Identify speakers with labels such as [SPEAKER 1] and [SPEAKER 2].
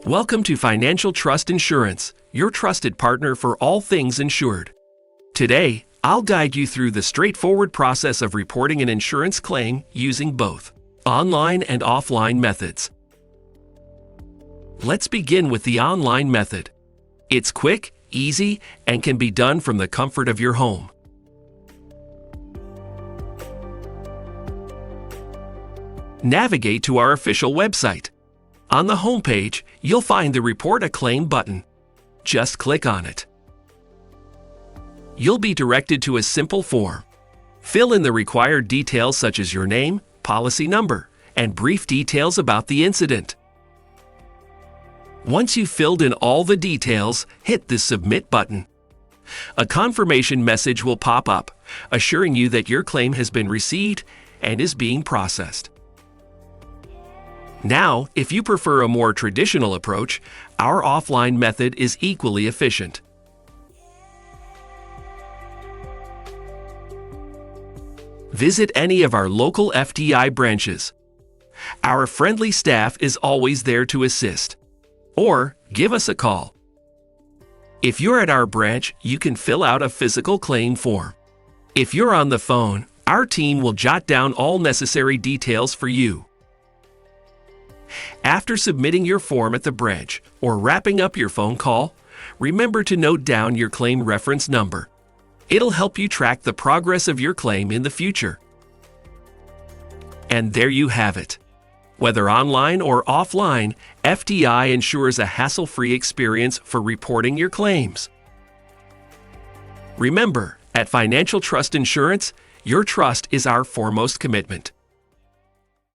[SPEAKER 1] Welcome to Financial Trust Insurance, your trusted partner for all things insured. Today, I'll guide you through the straightforward process of reporting an insurance claim using both online and offline methods. Let's begin with the online method. It's quick, easy, and can be done from the comfort of your home. Navigate to our official website. On the homepage, you'll find the Report a Claim button. Just click on it. You'll be directed to a simple form. Fill in the required details such as your name, policy number, and brief details about the incident. Once you've filled in all the details, hit the Submit button. A confirmation message will pop up, assuring you that your claim has been received and is being processed. Now, if you prefer a more traditional approach, our offline method is equally efficient. Visit any of our local FTI branches. Our friendly staff is always there to assist. Or give us a call. If you're at our branch, you can fill out a physical claim form. If you're on the phone, our team will jot down all necessary details for you. After submitting your form at the branch or wrapping up your phone call, remember to note down your claim reference number. It'll help you track the progress of your claim in the future. And there you have it. Whether online or offline, FTI ensures a hassle-free experience for reporting your claims. Remember, at Financial Trust Insurance, your trust is our foremost commitment.